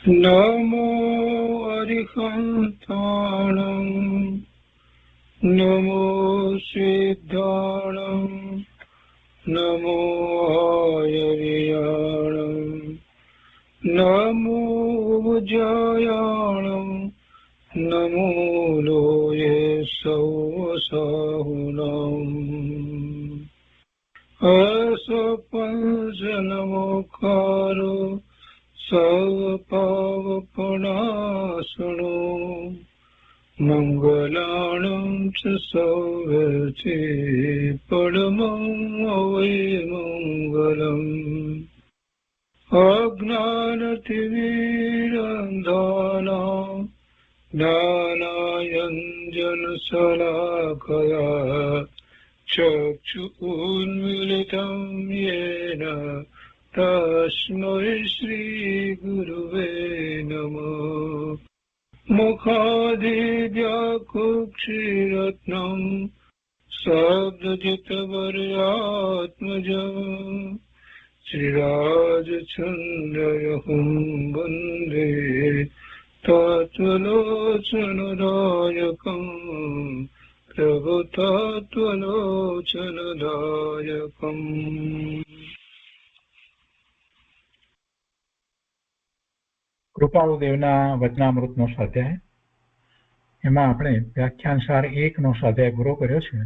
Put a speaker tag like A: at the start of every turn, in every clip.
A: नमो अरिहन्ताणं नमो सिद्धाणं नमो आयर्याणं नमो जयाणं नमो लोये सौसाहुनम् असपंजनमोकारो सर्वपावपनाशनो मङ्गलाणं च सौवर्ते परमं वै मङ्गलम् अज्ञानतिमिरन्धानां ज्ञानाञ्जनशलाकया चक्षुरुन्मीलितं येन तस्मै श्रीगुरुवे नमः। मुखादिव्याकुक्षिरत्नं शब्दजितवर्यात्मजम् श्रीराजचन्द्रयहुं वन्दे तत्त्वलोचनदायकम् प्रभुतत्त्वलोचनदायकम्।
B: કૃપાળુદેવના વચનામૃતનો સ્વાધ્યાય. એમાં આપણે વ્યાખ્યાનસાર 1 નો સ્વાધ્યાય પૂરો કર્યો છે.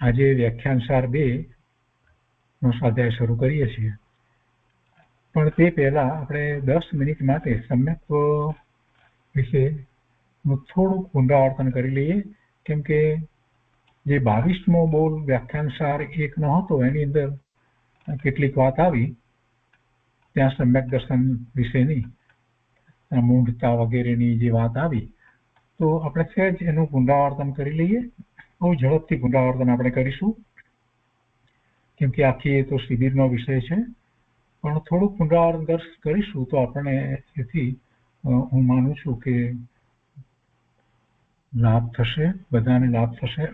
B: આજે વ્યાખ્યાનસાર 2 નો સ્વાધ્યાય શરૂ કરીએ છીએ. પણ તે પહેલા આપણે 10 મિનિટ માટે સમ્યક્ત્વ વિશેનું થોડુંક પુનરાવર્તન કરી લઈએ, કેમ કે જે 22મો બોલ વ્યાખ્યાનસાર 1 નો હતો એની અંદર કેટલીક વાત આવી. ત્યાં સમ્યક દર્શન વિશેની મૂળતા વગેરેની જે વાત આવી, તો આપણે સહેજ એનું પુનરાવર્તન કરી લઈએ. બહુ ઝડપથી પુનરાવર્તન આપણે કરીશું, કેમ કે આખી એ તો શિબિરનો વિષય છે. પણ થોડુંક પુનરાવર્તન કરીશું તો આપણને એથી હું માનું છું કે લાભ થશે, બધાને લાભ થશે.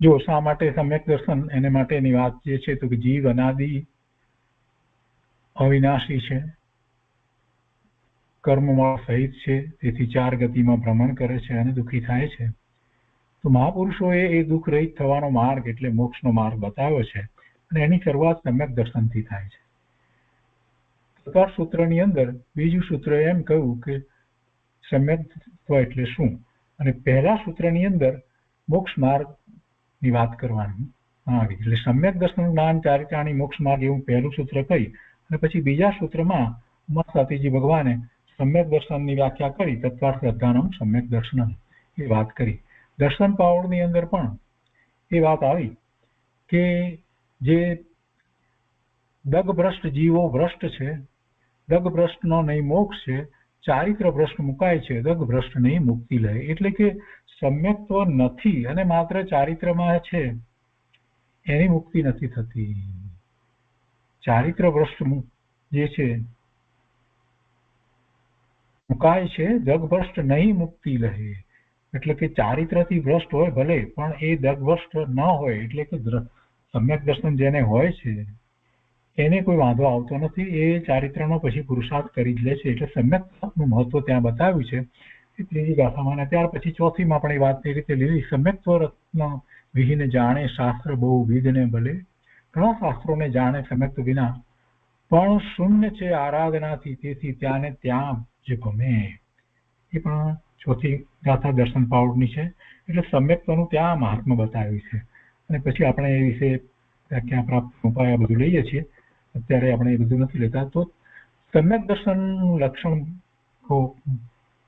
B: જો શા માટે સમ્યક દર્શન, એને માટેની વાત જે છે તો કે જીવ અનાદિ અવિનાશી છે, કર્મમાં સહિત છે, તેથી 4 ગતિમાં ભ્રમણ કરે છે અને દુઃખી થાય છે. તો મહાપુરુષોએ એ દુઃખ રહિત થવાનો માર્ગ એટલે મોક્ષનો માર્ગ બતાવ્યો છે, અને એની શરૂઆત સમ્યક દર્શનથી થાય છે. ચતુર્થ સૂત્રની અંદર બીજું સૂત્ર એમ કહ્યું કે સમ્યક્ત્વ એટલે શું, અને પહેલા સૂત્રની અંદર મોક્ષ માર્ગ ની વાત કરવાની આવી. એટલે સમ્યક દર્શન જ્ઞાન ચારિત્રાણી મોક્ષ માર્ગ એવું પહેલું સૂત્ર કહી, અને પછી બીજા સૂત્રમાં ઉમાપતિજી ભગવાને સમ્યક દર્શનની વ્યાખ્યા કરી. તત્વાર્થ શ્રદ્ધાનમ સમ્યક દર્શનમ એ વાત કરી. દર્શન પાવડની અંદર પણ એ વાત આવી કે જે દગભ્રષ્ટ જીવો ભ્રષ્ટ છે, દગભ્રષ્ટનો નહીં મોક્ષ છે, ચારિત્ર ભ્રષ્ટ મુકાય છે, દગભ્રષ્ટ નહીં મુક્તિ લે. એટલે કે સમ્યક્ત્વ નથી અને માત્ર ચારિત્રમાં છે, એની મુક્તિ નથી થતી. ચારિત્ર ભ્રષ્ટ જે છે મુકાય છે, દગભ્રષ્ટ નહીં મુક્તિ લે. એટલે કે ચારિત્રથી ભ્રષ્ટ હોય ભલે, પણ એ દગભ્રષ્ટ ન હોય. એટલે કે સમ્યક દર્શન જેને હોય છે એને કોઈ વાંધો આવતો નથી, એ ચારિત્રનો પછી પુરુષાર્થ કરી જ લે છે. એટલે સમ્યકનું મહત્વ ત્યાં બતાવ્યું છે એ ત્રીજી ગાથામાં. ત્યાર પછી ચોથીમાં પણ એ વાત એ રીતે લીધી. સમ્યક્ત્વ રત્ન વિહીને જાણે શાસ્ત્ર બહુ વિધને ભલે. ઘણા શાસ્ત્રોને જાણે સમ્યક્ત્વ વિના, પણ શૂન્ય છે આરાધનાથી, તેથી ત્યાં ને ત્યાં જ ગમે. એ પણ ચોથી ગાથા દર્શન પાવડની છે. એટલે સમ્યક્ત્વનું ત્યાં મહાત્મ્ય બતાવ્યું છે. અને પછી આપણે એ વિશે વ્યાખ્યા પ્રાપ્ત ઉપાય બધું લઈએ છીએ. અત્યારે આપણે એ બધું નથી લેતા. તો સમ્યક દર્શનનું લક્ષણ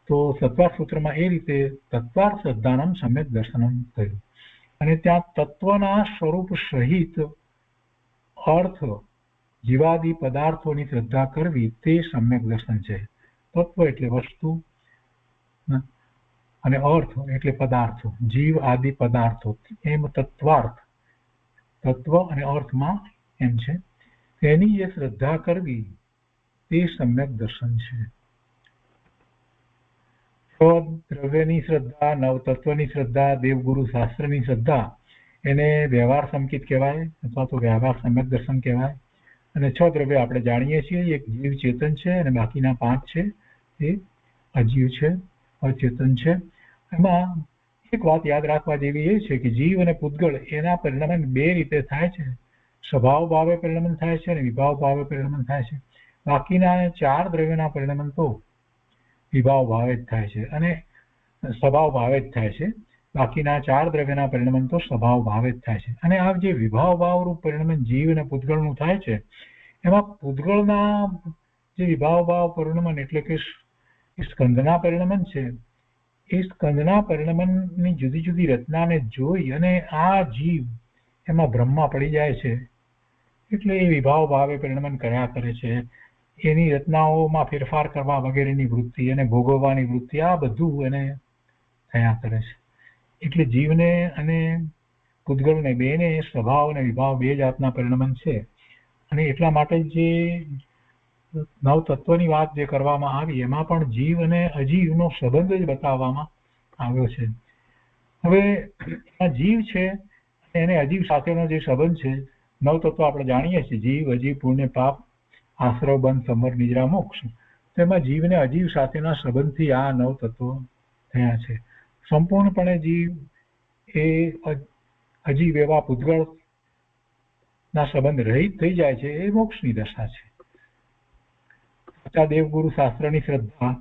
B: તો સત્વાર્થ સૂત્રમાં એ રીતે તત્વાર્થ શ્રદ્ધાનમ સમ્યક દર્શનમ થયું. અને ત્યાં તત્વના સ્વરૂપ સહિત અર્થ જીવાદિ પદાર્થોની શ્રદ્ધા કરવી તે સમ્યક દર્શન છે. તત્વ એટલે વસ્તુ અને અર્થ એટલે પદાર્થો, જીવ આદિ પદાર્થો, એમ તત્વાર્થ તત્વ અને અર્થમાં એમ છે. તેની જે શ્રદ્ધા કરવી તે સમ્યક દર્શન છે. દ્રવ્યની શ્રદ્ધા, નવતત્વની શ્રદ્ધા, દેવગુરુ શાસ્ત્રની શ્રદ્ધા, એને વ્યવહાર સંકિત કહેવાય અથવા તો વ્યવહાર સમ્યક દર્શન કહેવાય. અને 6 દ્રવ્ય આપણે જાણીએ છીએ. એક જીવ ચેતન છે અને બાકીના 5 છે એ અજીવ છે, અચેતન છે. એમાં એક વાત યાદ રાખવા જેવી એ છે કે જીવ અને પૂતગળ એના પરિણમન 2 રીતે થાય છે. સ્વભાવ ભાવે પરિણમન થાય છે અને વિભાવ ભાવે પરિણમન થાય છે. બાકીના 4 દ્રવ્યના પરિણમન તો વિભાવ ભાવે જ થાય છે અને સ્વભાવ ભાવે જ થાય છે. બાકીના 4 દ્રવ્યના પરિણમન તો સ્વભાવ ભાવે જ થાય છે. અને આ જે વિભાવ ભાવરૂપ પરિણમન જીવ અને પૂતગળનું થાય છે, એમાં પૂતગળના જે વિભાવ ભાવ પરિણમન એટલે કે સ્કંદના પરિણમન છે, એ સ્કંદના પરિણમનની જુદી જુદી રચનાને જોઈ અને આ જીવ એમાં બ્રહ્મમાં પડી જાય છે. એટલે એ વિભાવ ભાવે પરિણમન કર્યા કરે છે. એની રચનાઓમાં ફેરફાર કરવા વગેરેની વૃત્તિ અને ભોગવવાની વૃત્તિ, આ બધું એને થયા કરે છે. એટલે જીવને અને પૂતગળને બેને સ્વભાવ અને વિભાવ 2 જાતના પરિણમન છે. અને એટલા માટે જે નવ તત્વની વાત જે કરવામાં આવી એમાં પણ જીવ અને અજીવનો સંબંધ જ બતાવવામાં આવ્યો છે. હવે આ જીવ છે એને અજીવ સાથેનો જે સંબંધ છે, નવ તત્વ આપણે જાણીએ છીએ, જીવ, અજીવ, પુણ્ય, પાપ, આશ્રવ, બંધ, સમર, નિદ્રા, મોક્ષ. તેમાં જીવને અજીવ સાથેના સંબંધથી આ 9 તત્વો થયા છે. સંપૂર્ણપણે જીવ એ અજીવ એવા પૂતગળ ના સંબંધ રહિત થઈ જાય છે, એ મોક્ષની દશા છે. દેવગુરુ શાસ્ત્રની શ્રદ્ધા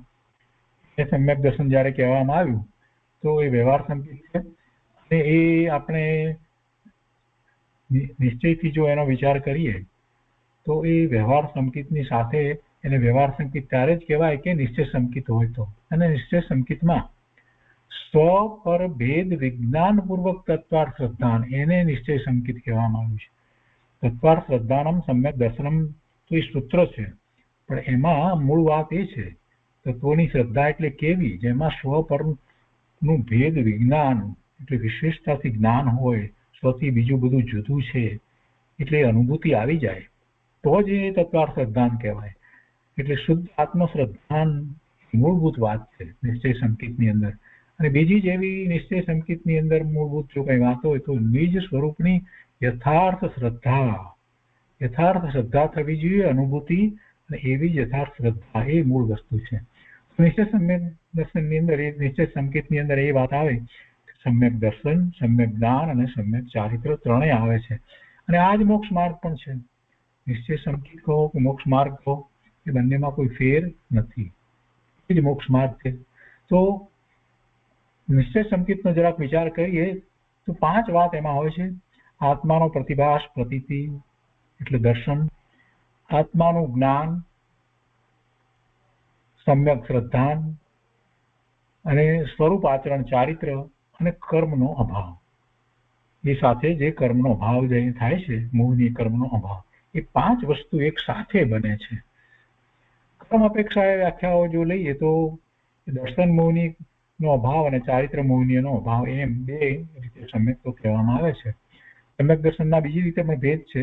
B: એ સમ્યક દર્શન જયારે કહેવામાં આવ્યું તો એ વ્યવહાર સંકેત છે. અને એ આપણે નિશ્ચયથી જો એનો વિચાર કરીએ તો એ વ્યવહાર સંકેતની સાથે એને વ્યવહાર સંકેત ત્યારે જ કહેવાય કે નિશ્ચય સંકેત હોય તો. અને નિશ્ચય સંકેતમાં સ્વ પર ભેદ વિજ્ઞાનપૂર્વક તત્વાર્થ શ્રદ્ધાન, એને નિશ્ચય સંકેત કહેવામાં આવ્યું છે. તત્વાર્થ શ્રદ્ધાનમ સમ્યક દર્શનમ તો એ સૂત્ર છે, પણ એમાં મૂળ વાત એ છે તત્વોની શ્રદ્ધા એટલે કેવી, જેમાં સ્વ પરનું ભેદ વિજ્ઞાન એટલે વિશેષતાથી જ્ઞાન હોય, સ્વથી બીજું બધું જુદું છે એટલે અનુભૂતિ આવી જાય તો જ એ તત્વાર્થ શ્રદ્ધાન કહેવાય. એટલે શુદ્ધ આત્મશ્રદ્ધાન મૂળભૂત વાત છે નિશ્ચય સંકેતની અંદર. અને બીજી જેવી નિશ્ચય સંકેતની અંદર મૂળભૂત જો કઈ વાત હોય તો નિજ સ્વરૂપની યથાર્થ શ્રદ્ધા થવી જોઈએ, અનુભૂતિ, અને એવી જ યથાર્થ શ્રદ્ધા એ મૂળ વસ્તુ છે. નિશ્ચય સમ્યક દર્શનની અંદર, એ નિશ્ચય સંકેતની અંદર એ વાત આવે કે સમ્યક દર્શન, સમ્યક જ્ઞાન અને સમ્યક ચારિત્ર ત્રણેય આવે છે. અને આ જ મોક્ષ માર્ગ પણ છે. નિશ્ચય સંકેત કહો કે મોક્ષ માર્ગ કહો, એ બંનેમાં કોઈ ફેર નથી, એ જ મોક્ષ માર્ગ છે. તો નિશ્ચય સંકેતનો જરાક વિચાર કરીએ તો 5 વાત એમાં હોય છે. આત્માનો પ્રતિભાસ, પ્રતીતિ એટલે દર્શન, આત્માનું જ્ઞાન, સમ્યક શ્રદ્ધાન, અને સ્વરૂપ આચરણ ચારિત્ર, અને કર્મનો અભાવ. એ સાથે જે કર્મનો અભાવ જે થાય છે, મોહની કર્મનો અભાવ, એ 5 વસ્તુ એક સાથે બને છે. કર્મ અપેક્ષાએ વ્યાખ્યાઓ જો લઈએ તો દર્શન મોહની નો અભાવ અને ચારિત્ર મોહનીયનો અભાવ, એમ 2 રીતે સમ્યક તો કહેવામાં આવે છે. સમ્યક દર્શનના બીજી રીતે પણ ભેદ છે.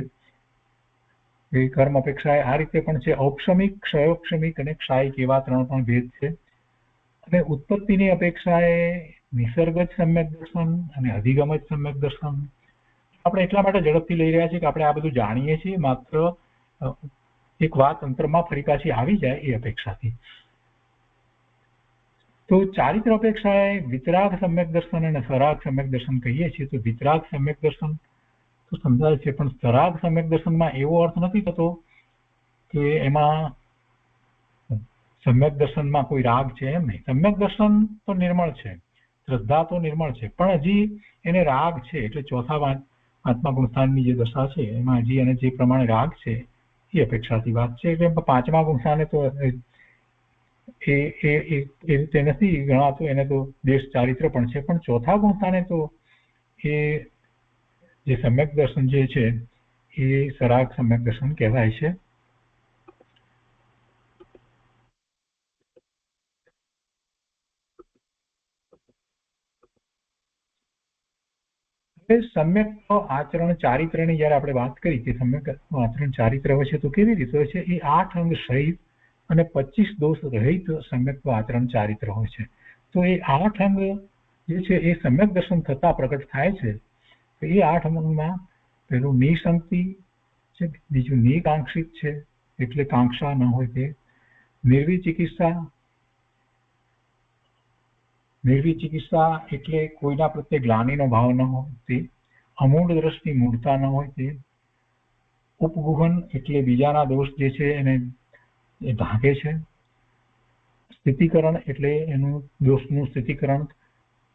B: એ કર્મ અપેક્ષાએ આ રીતે પણ છે. ઔપશમિક, ક્ષયોપશમિક અને ક્ષાયિક એવા 3 પણ ભેદ છે. અને ઉત્પત્તિની અપેક્ષાએ નિસર્ગ જ સમ્યક દર્શન અને અધિગમ જ સમ્યક દર્શન. આપણે એટલા માટે ઝડપથી લઈ રહ્યા છીએ કે આપણે આ બધું જાણીએ છીએ, માત્ર એક વાત અંતરમાં ફરી પાછી આવી જાય એ અપેક્ષાથી. તો ચારિત્ર અપેક્ષાએ વિતરાગ સમ્યક દર્શન અને સરાગ સમ્યક દર્શન કહીએ છીએ. તો વિતરાગ સમ્યક દર્શન તો સમજાય છે, પણ સરાગ સમ્યક દર્શનમાં એવો અર્થ નથી થતો કે એમાં સમ્યક દર્શનમાં કોઈ રાગ છે, એમ નહીં. સમ્યક દર્શન તો નિર્મળ છે, શ્રદ્ધા તો નિર્મળ છે, પણ હજી એને રાગ છે. એટલે ચોથા આત્મા ગુણસ્થાનની જે દશા છે એમાં હજી એને જે પ્રમાણે રાગ છે એ અપેક્ષાથી વાત છે. એટલે 5મા ગુણસ્થાને તો એ રીતે નથી ગણાતો, એને તો દેશ ચારિત્ર પણ છે. પણ ચોથા ગુણસ્થાને તો એ જે સમ્યક દર્શન જે છે એ સરાગ સમ્યક દર્શન કહેવાય છે. સમ્યક આચરણ ચારિત્રની જયારે આપણે વાત કરી કે સમ્યક આચરણ ચારિત્ર હોય છે તો કેવી રીતે હોય છે? એ 8 અંગ સહિત અને 25 દોષ રહિત સમ્યક આચરણ ચારિત્ર હોય છે. તો એ 8 અંગ જે છે એ સમ્યક દર્શન થતા પ્રગટ થાય છે. તો એ 8 અંગમાં પેલું નિસંગતિ છે, બીજું નિકાંક્ષિત છે એટલે કાંક્ષા ન હોય તે, નિર્વિચિકિત્સા એટલે કોઈના પ્રત્યે ગ્લાનિનો ભાવ ન હોય તે, અમૂઢ દ્રષ્ટિ મૂળતા ન હોય તે, ઉપગુહન એટલે બીજાના દોષ જે છે એને એ ઢાંકે છે, સ્થિતિકરણ એટલે એનું દોષનું સ્થિતિકરણ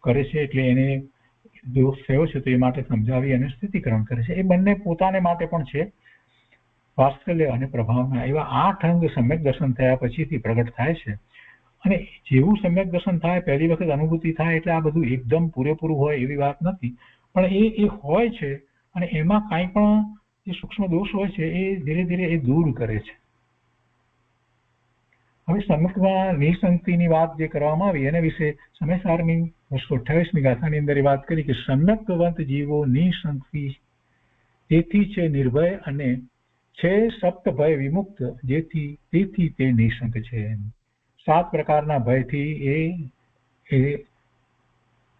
B: કરે છે, એટલે એને દોષ થયો છે તો એ માટે સમજાવી અને સ્થિતિકરણ કરે છે. એ બંને પોતાને માટે પણ છે. વાત્સલ્ય અને પ્રભાવના એવા 8 અંગ સમ્યક દર્શન થયા પછીથી પ્રગટ થાય છે. અને જેવું સમ્યક દર્શન થાય, પહેલી વખત અનુભૂતિ થાય એટલે આ બધું એકદમ પૂરેપૂરું હોય એવી વાત નથી, પણ એ હોય છે. અને એમાં કાંઈ પણ જે સૂક્ષ્મ દોષ હોય છે એ ધીરે ધીરે એ દૂર કરે છે. હવે સમ્યકમાં નિસંગતિની વાત જે કરવામાં આવી એના વિશે સમયસારની 128મી ગાથાની અંદર એ વાત કરી કે સમ્યકવંત જીવો નિસંગતિ તેથી છે નિર્ભય અને છે સપ્ત ભય વિમુક્ત તેથી તે નિસંગ છે. 7 પ્રકારના ભયથી એ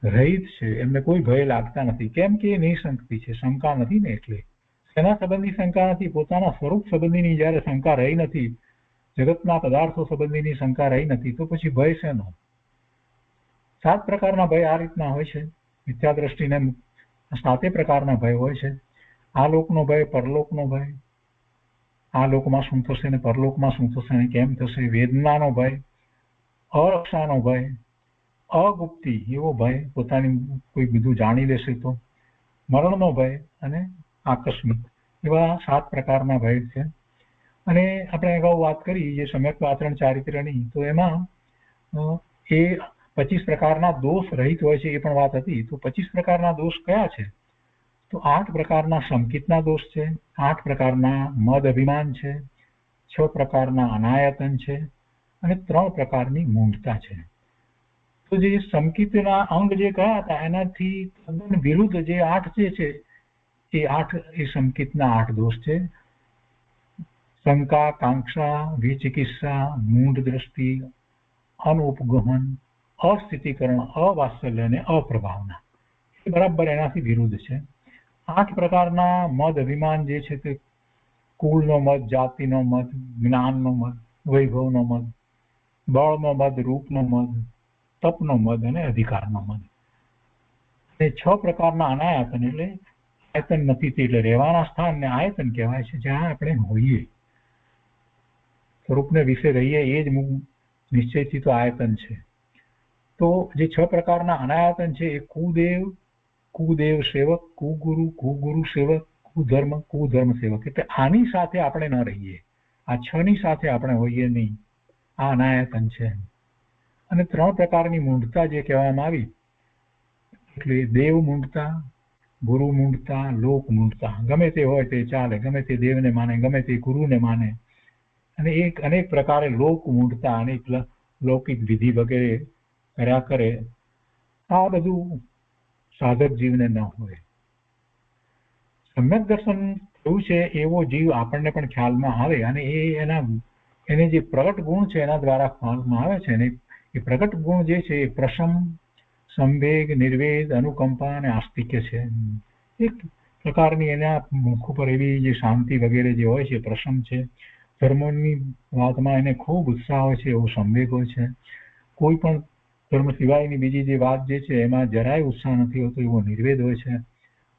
B: રહિત છે, એમને કોઈ ભય લાગતા નથી. કેમ કે એ નિસંગતિ છે, શંકા નથી ને. એટલે શેના સંબંધી શંકા નથી? પોતાના સ્વરૂપ સંબંધીની જયારે શંકા રહી નથી, જગતના પદાર્થો સંબંધીની શંકા રહી નથી, તો પછી ભય શેનો? 7 પ્રકારના ભય આ રીતના હોય છે. મિથ્યા દ્રષ્ટિને 7 પ્રકારના ભય હોય છે. આ લોકનો ભય, પરલોકનો ભય, આ લોકમાં શું થશે ને પરલોકમાં શું થશે ને કેમ થશે, વેદનાનો ભય, અરક્ષાનો ભય, અગુપ્તિ એવો ભય, પોતાની કોઈ બીજું જાણી લેશે તો, મરણનો ભય અને આકસ્મિક એવા 7 પ્રકારના ભય છે. અને આપણે અગાઉ વાત કરી જે સમ્યક આચરણ ચારિત્ર્યની, તો એમાં એ 25 પ્રકારના દોષ રહિત હોય છે એ પણ વાત હતી. તો 25 પ્રકારના દોષ કયા છે? તો 8 પ્રકારના સંકિતના દોષ છે, 8 પ્રકારના મદ અભિમાન છે, 6 પ્રકારના અનાયતન છે અને 3 પ્રકારની મૂઢતા છે. તો જે સંકિતના અંગ જે કયા હતા એનાથી તદ્દન વિરુદ્ધ જે 8 જે છે એ 8 એ સંકિતના 8 દોષ છે. શંકા, કાંક્ષા, વિચિકિત્સા, મૂઢ દ્રષ્ટિ, અનુપગમન, અસ્થિતિકરણ, અવાત્સલ્ય અને અપ્રભાવના એ બરાબર એનાથી વિરુદ્ધ છે. 8 પ્રકારના મદ અભિમાન જે છે તે કુળનો મદ, જાતિનો મદ, જ્ઞાનનો મદ, વૈભવનો મદ, બળનો મદ, રૂપનો મદ, તપનો મદ અને અધિકારનો મદ. એ 6 પ્રકારના અનાયતન એટલે આયતન નથી એટલે રહેવાના સ્થાનને આયતન કહેવાય છે, જ્યાં આપણે હોઈએ, સ્વરૂપને વિશે રહીએ એ જ નિશ્ચયથી તો આયતન છે. તો જે 6 પ્રકારના અનાયતન છે એ કુદેવ સેવક, કુગુરુ સેવક, કુધર્મ સેવક, એટલે આની સાથે આપણે ન રહીએ, આ 6 ની સાથે આપણે હોઈએ નહીં, આ અનાયતન છે. અને 3 પ્રકારની મૂઢતા જે કહેવામાં આવી એટલે દેવ મૂઢતા, ગુરુ મૂઢતા, લોક મૂઢતા. ગમે તે હોય તે ચાલે, ગમે તે દેવને માને, ગમે તે ગુરુને માને. અને અનેક પ્રકારે લોક મૂઢતા, અનેક લૌકિક વિધિ વગેરે કર્યા કરે. આ બધું સાધક જીવને ન હોય. સમ્યક દર્શન થયું છે એવો જીવ આપણને પણ ખ્યાલમાં આવે અને એને જે પ્રગટ ગુણ છે એના દ્વારા ખ્યાલમાં આવે છે. અને એ પ્રગટ ગુણ જે છે એ પ્રશમ, સંવેગ, નિર્વેદ, અનુકંપા અને આસ્તિક્ય છે. એક પ્રકારની એના મુખ ઉપર એવી જે શાંતિ વગેરે જે હોય છે પ્રશમ છે. ધર્મની વાતમાં એને ખૂબ ઉત્સાહ હોય છે, એવો સંવેગ હોય છે. કોઈ પણ ધર્મ સિવાયની બીજી જે વાત જે છે એમાં જરાય ઉત્સાહ નથી હોતો, એવો નિર્વેદ હોય છે.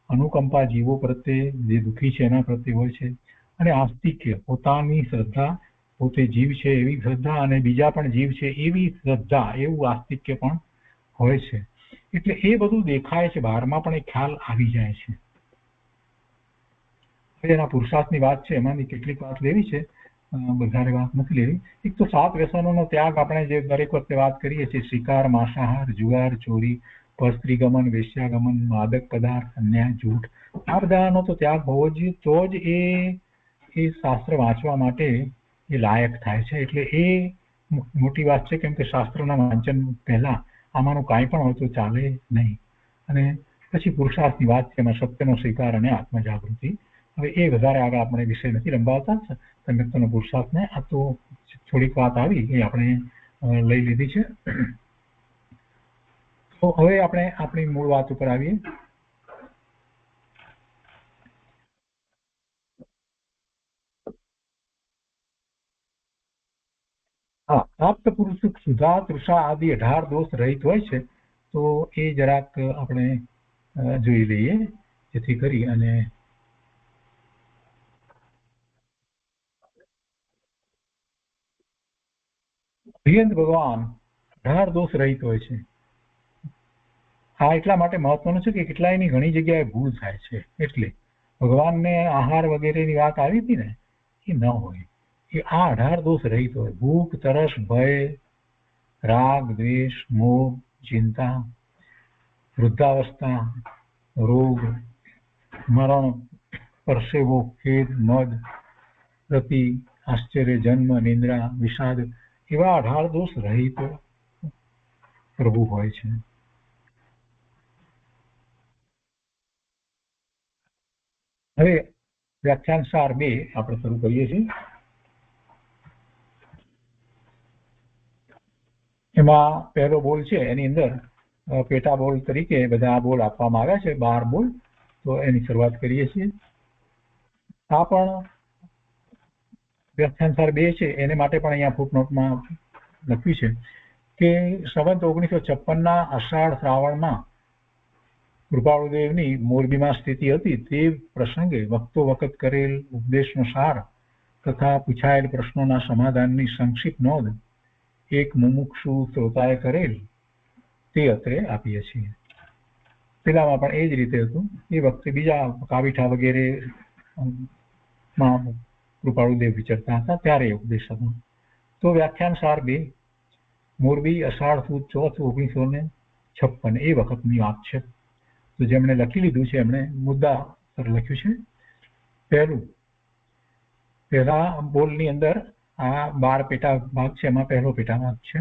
B: અનુકંપા જીવો પ્રત્યે જે દુઃખી છે એના પ્રત્યે હોય છે. અને આસ્તિક્ય પોતાની શ્રદ્ધા, પોતે જીવ છે એવી શ્રદ્ધા અને બીજા પણ જીવ છે એવી શ્રદ્ધા, એવું આસ્તિક્ય પણ હોય છે. એટલે એ બધું દેખાય છે, બહારમાં પણ એ ખ્યાલ આવી જાય છે. એના પુરુષાર્થની વાત છે, એમાંની કેટલીક વાત લેવી છે, વધારે વાત નથી લેવી. એક તો 7 વ્યસનોનો ત્યાગ આપણે જે દરેક વખતે વાત કરીએ છીએ, શિકાર, માંસાહાર, જુગાર, ચોરી, પરસ્ત્રીગમન, વેશ્યાગમન, માદક પદાર્થ, અન્યાય, જૂઠ, આ બધાનો તો ત્યાગ હોવો જોઈએ, તો જ એ શાસ્ત્ર વાંચવા માટે એ લાયક થાય છે. એટલે એ મોટી વાત છે, કેમ કે શાસ્ત્રના વાંચન પહેલા આમાંનું કાંઈ પણ હોય તો ચાલે નહીં. અને પછી પુરુષાર્થની વાત છે, એમાં સત્યનો સ્વીકાર અને આત્મજાગૃતિ. હવે એ વધારે આગળ આપણે વિષય નથી લંબાવતા, સમ્યક્તનો પુરુષાર્થને. આ તો થોડીક વાત આવી એ આપણે લઈ લીધી છે. તો હવે આપણે આપણી મૂળ વાત ઉપર આવીએ. હા, પ્રાપ્ત પુરુષ સુધા તૃષા આદિ 18 દોષ રહિત હોય છે. તો એ જરાક આપણે જોઈ લઈએ, જેથી કરી અને ધીરેન્દ્ર ભગવાન 18 દોષ રહિત હોય છે. આ એટલા માટે મહત્વનું છે કે કેટલાયની ઘણી જગ્યાએ ભૂલ થાય છે. એટલે ભગવાનને આહાર વગેરેની વાત આવી હતી ને, એ ન હોય. એ આ 18 દોષ રહિત હોય. ભૂખ, તરસ, ભય, રાગ, દ્વેષ, મોહ, ચિંતા, વૃદ્ધાવસ્થા, રોગ, મરણ, પરસેવો, ખેદ, મદ, રતિ, આશ્ચર્ય, જન્મ, નિંદ્રા, વિષાદ, એવા 18 દોષ રહિત પ્રભુ હોય છે. હવે વ્યાખ્યાન સાર 2 આપણે શરૂ કરીએ છીએ. એમાં પહેલો બોલ છે, એની અંદર પેટા બોલ તરીકે બધા બોલ આપવામાં આવ્યા છે, 12 બોલ. તો એની શરૂઆત કરીએ છીએ. આ પણ વ્યાખ્યાન સાર 2 છે, એને માટે પણ અહીંયા ફૂટનોટમાં લખ્યું છે કે સંવત 1956 અષાઢ શ્રાવણમાં કૃપાળુદેવની મોરબીમાં સ્થિતિ હતી. તે પ્રસંગે વખતો વખત કરેલ ઉપદેશનો સાર તથા પૂછાયેલ પ્રશ્નોના સમાધાનની સંક્ષિપ્ત નોંધ એક મુમુક્ષુ શ્રોતાએ કરેલ તે અત્રે આપીએ છીએ. પેલામાં પણ એ જ રીતે હતું. એ વખતે બીજા કાવીઠા વગેરે માં કૃપાળુદેવ વિચરતા હતા, ત્યારે ઉપદેશ હતો. તો વ્યાખ્યાન સાર 2, મોરબી અષાઢ સુદ ચોથ 1956, એ વખતની વાત છે. તો જેમણે લખી લીધું છે એમણે મુદ્દા પર લખ્યું છે. પહેલા બોલની અંદર આ 12 પેટા ભાગ છે, એમાં પહેલો પેટા ભાગ છે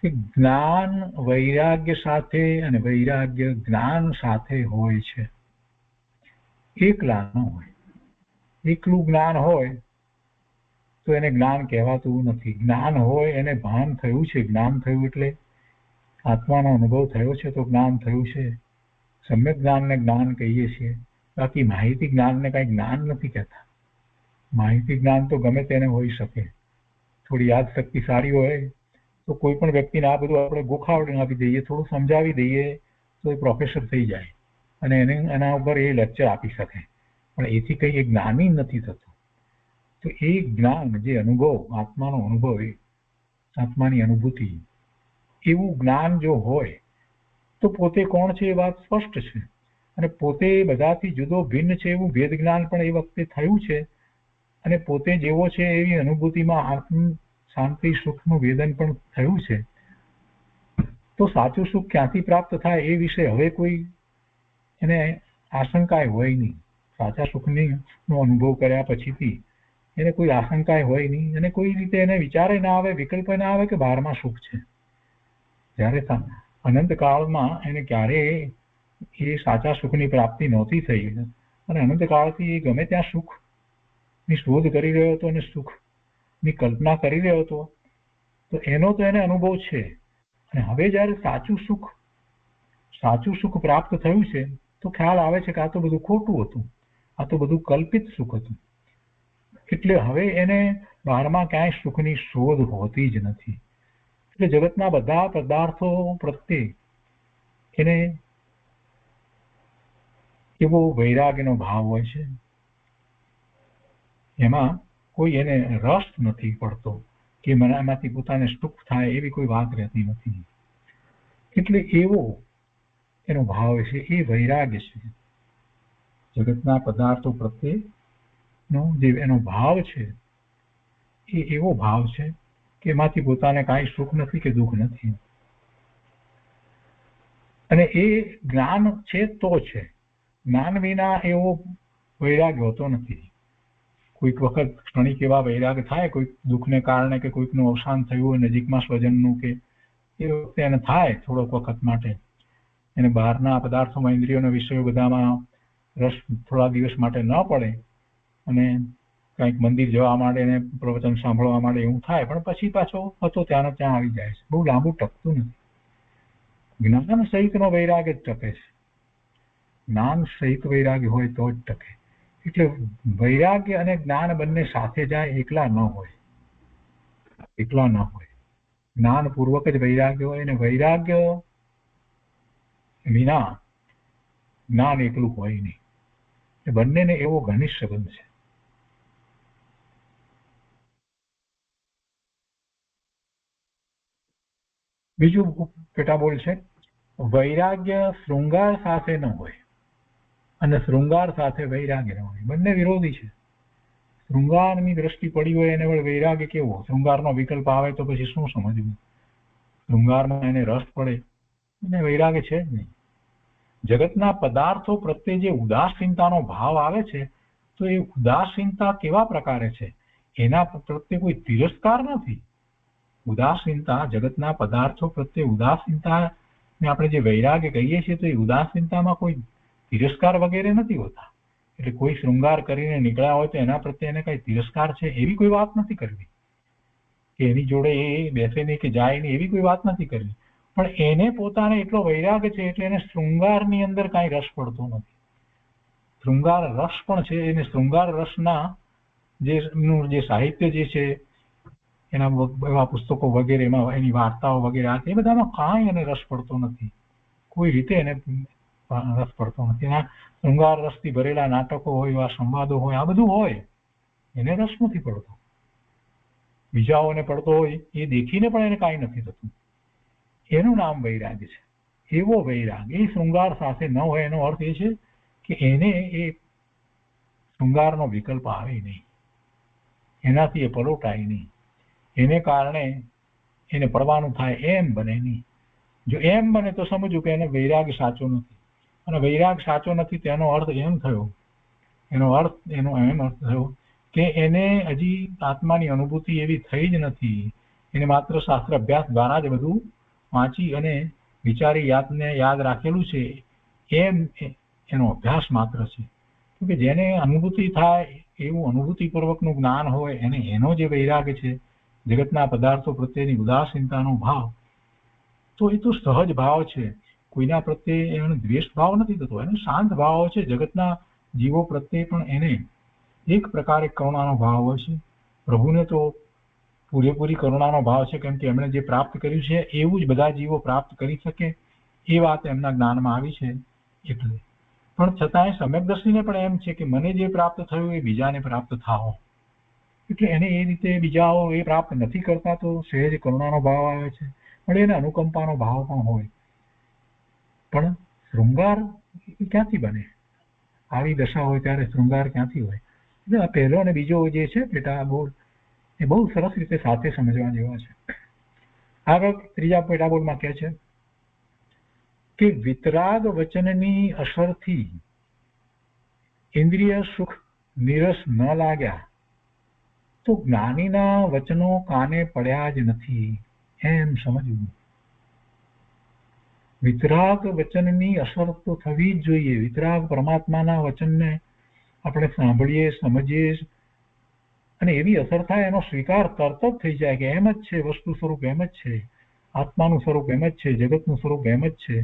B: કે જ્ઞાન વૈરાગ્ય સાથે અને વૈરાગ્ય જ્ઞાન સાથે હોય છે, એકલા ન હોય. એકલું જ્ઞાન હોય તો એને જ્ઞાન કહેવાતું નથી. જ્ઞાન હોય એને ભાન થયું છે, જ્ઞાન થયું એટલે આત્માનો અનુભવ થયો છે, તો જ્ઞાન થયું છે. સમ્યક જ્ઞાનને જ્ઞાન કહીએ છીએ. બાકી માહિતી જ્ઞાનને કઈ જ્ઞાન નથી કહેતા. માહિતી જ્ઞાન તો ગમે તેને હોઈ શકે. થોડી યાદ શક્તિ સારી હોય તો કોઈ પણ વ્યક્તિને આ બધું આપણે ગોખાવડી આપી દઈએ, થોડું સમજાવી દઈએ તો એ પ્રોફેસર થઈ જાય અને એના ઉપર એ લેક્ચર આપી શકે. પણ એથી કઈ એ જ્ઞાની નથી થતું. તો એ જ્ઞાન, જે અનુભવ, આત્માનો અનુભવ, આત્માની અનુભૂતિ, એવું જ્ઞાન જો હોય તો પોતે કોણ છે એ વાત સ્પષ્ટ છે. અને પોતે બધાથી જુદો ભિન્ન છે એવું ભેદ જ્ઞાન પણ એ વખતે થયું છે. અને પોતે જેવો છે એવી અનુભૂતિમાં આત્મ શાંતિ સુખનું વેદન પણ થયું છે. તો સાચું સુખ ક્યાંથી પ્રાપ્ત થાય એ વિશે હવે કોઈ એને આશંકા હોય નહીં. સાચા સુખનો અનુભવ કર્યા પછીથી એને કોઈ આશંકા હોય નહીં, અને કોઈ રીતે એને વિચારે ના આવે, વિકલ્પ ના આવે કે બહારમાં સુખ છે. જ્યારે અનંત કાળમાં એને ક્યારેય એ સાચા સુખની પ્રાપ્તિ નહોતી થઈ, અને અનંત કાળથી એ ગમે ત્યાં સુખની શોધ કરી રહ્યો હતો અને સુખની કલ્પના કરી રહ્યો હતો, તો એનો તો એને અનુભવ છે. અને હવે જ્યારે સાચું સુખ પ્રાપ્ત થયું છે તો ખ્યાલ આવે છે કે આ તો બધું ખોટું હતું, આ તો બધું કલ્પિત સુખ હતું. એટલે હવે એને બહારમાં ક્યાંય સુખની શોધ હોતી જ નથી. એટલે જગતના બધા પદાર્થો પ્રત્યે એને એવો વૈરાગ્યનો ભાવ હોય છે. એમાં કોઈ એને રસ નથી પડતો કે મને આમાંથી પોતાને સુખ થાય, એવી કોઈ વાત રહેતી નથી. એટલે એવો એનો ભાવ છે, એ વૈરાગ્ય છે. જગતના પદાર્થો પ્રત્યેનો જે એનો ભાવ છે એ એવો ભાવ છે કે એમાંથી પોતાને કાંઈ સુખ નથી કે દુઃખ નથી. અને એ જ્ઞાન છે તો છે. જ્ઞાન વિના એવો વૈરાગ્ય હોતો નથી. કોઈક વખત ક્ષણિક એવા વૈરાગ થાય, કોઈક દુઃખને કારણે કે કોઈકનું અવસાન થયું હોય નજીકમાં સ્વજનનું, કે એ વખતે એને થાય થોડોક વખત માટે. એને બહારના પદાર્થોમાં, ઇન્દ્રિયોના વિષયો બધામાં રસ થોડા દિવસ માટે ન પડે, અને કંઈક મંદિર જવા માટે ને પ્રવચન સાંભળવા માટે એવું થાય, પણ પછી પાછો હતો ત્યાંનો ત્યાં આવી જાય છે. બહુ લાંબુ ટકતું નથી. જ્ઞાન સહિતનો વૈરાગ્ય જ ટકે છે. જ્ઞાન સહિત વૈરાગ્ય હોય તો જ ટકે. એટલે વૈરાગ્ય અને જ્ઞાન બંને સાથે જાય, એકલા ન હોય. એકલા ન હોય. જ્ઞાન પૂર્વક જ વૈરાગ્ય હોય, અને વૈરાગ્ય વિના જ્ઞાન એકલું હોય નહીં. એ બંનેને એવો ઘનિષ્ઠ સંબંધ છે. બીજું પેટાબોલ છે, વૈરાગ્ય શૃંગાર સાથે ન હોય અને શૃંગાર સાથે વૈરાગ્ય ન હોય. બંને વિરોધી છે. શૃંગારની દ્રષ્ટિ પડી હોય એને વળી વૈરાગ્ય કેવો? શૃંગારનો વિકલ્પ આવે તો પછી શું સમજવું? શૃંગારમાં એને રસ પડે એને વૈરાગ્ય છે જ નહીં. જગતના પદાર્થો પ્રત્યે જે ઉદાસીનતાનો ભાવ આવે છે, તો એ ઉદાસીનતા કેવા પ્રકારે છે? એના પ્રત્યે કોઈ તિરસ્કાર નથી. ઉદાસીનતા, જગતના પદાર્થો પ્રત્યે ઉદાસીનતા ને આપણે જે વૈરાગ્ય કહીએ છીએ, તો એ ઉદાસીનતામાં કોઈ તિરસ્કાર વગેરે નથી હોતા. એટલે કોઈ શૃંગાર કરીને નીકળ્યા હોય તો એના પ્રત્યે એને કઈ તિરસ્કાર છે એવી કોઈ વાત નથી કરવી, કે એની જોડે એ બેસે નહીં કે જાય નહીં, એવી કોઈ વાત નથી કરવી. પણ એને પોતાને એટલો વૈરાગ્ય છે એટલે એને શૃંગારની અંદર કાંઈ રસ પડતો નથી. શૃંગાર રસ પણ છે, એને શૃંગાર રસના જે સાહિત્ય જે છે, એના એવા પુસ્તકો વગેરે, એમાં એની વાર્તાઓ વગેરે, એ બધામાં કાંઈ એને રસ પડતો નથી. કોઈ રીતે એને રસ પડતો નથી. એના શૃંગાર રસથી ભરેલા નાટકો હોય, એવા સંવાદો હોય, આ બધું હોય, એને રસ નથી પડતો. બીજાઓને પડતો હોય એ દેખીને પણ એને કાંઈ નથી થતું. એનું નામ વૈરાગ્ય છે. એવો વૈરાગ એ શૃંગાર સાથે ન હોય, એનો અર્થ એ છે કે એને એ શૃંગારનો વિકલ્પ આવે નહીં, એનાથી એ પલોટાય નહીં, એને કારણે એને પડવાનું થાય એમ બને નહીં. જો એમ બને તો સમજવું કે એને વૈરાગ સાચો નથી. અને વૈરાગ સાચો નથી તેનો અર્થ એમ થયો, એનો એમ અર્થ થયો કે એને હજી આત્માની અનુભૂતિ એવી થઈ જ નથી. એને માત્ર શાસ્ત્ર અભ્યાસ દ્વારા જ બધું વાંચી અને વિચારી યાદ રાખેલું છે, એમ એનો અભ્યાસ માત્ર છે. કે જેને અનુભૂતિ થાય એવું અનુભૂતિપૂર્વકનું જ્ઞાન હોય, એને એનો જે વૈરાગ છે, જગતના પદાર્થો પ્રત્યેની ઉદાસીનતાનો ભાવ, તો એ તો સહજ ભાવ છે. કોઈના પ્રત્યે એનો દ્વેષ ભાવ નથી થતો, એને શાંત ભાવ છે. જગતના જીવો પ્રત્યે પણ એને એક પ્રકારે કરુણાનો ભાવ હોય છે. પ્રભુને તો પૂરેપૂરી કરુણાનો ભાવ છે, કેમ કે એમણે જે પ્રાપ્ત કર્યું છે એવું જ બધા જીવો પ્રાપ્ત કરી શકે, એ વાત એમના જ્ઞાનમાં આવી છે. એટલે પણ છતાંય સમ્યકદર્શીને પણ એમ છે કે મને જે પ્રાપ્ત થયું એ બીજાને પ્રાપ્ત થાઓ. એટલે એને એ રીતે બીજાઓ એ પ્રાપ્ત નથી કરતા તો સહેજ કરુણાનો ભાવ આવે છે, પણ એને અનુકંપાનો ભાવ પણ હોય. પણ શૃંગાર ક્યાંથી બને? આવી દશા હોય ત્યારે શૃંગાર ક્યાંથી હોય? એટલે આ પહેલો અને બીજો જે છે પેટાબોલ, એ બહુ સરસ રીતે સાથે સમજવા જેવા છે. આગળ ત્રીજા પેટાબોલમાં કહે છે કે વિતરાગ વચનની અસરથી ઇન્દ્રિય સુખ નીરસ ન લાગ્યા તો જ્ઞાનીના વચનો કાને પડ્યા જ નથી, એમ સમજવું. વિતરાગ વચનની અસર તો થવી જ જોઈએ. વિતરાગ પરમાત્માના વચનને આપણે સાંભળીએ, સમજીએ અને એવી અસર થાય, એનો સ્વીકાર તરત જ થઈ જાય કે એમ જ છે, વસ્તુ સ્વરૂપ એમ જ છે, આત્માનું સ્વરૂપ એમ જ છે, જગતનું સ્વરૂપ એમ જ છે,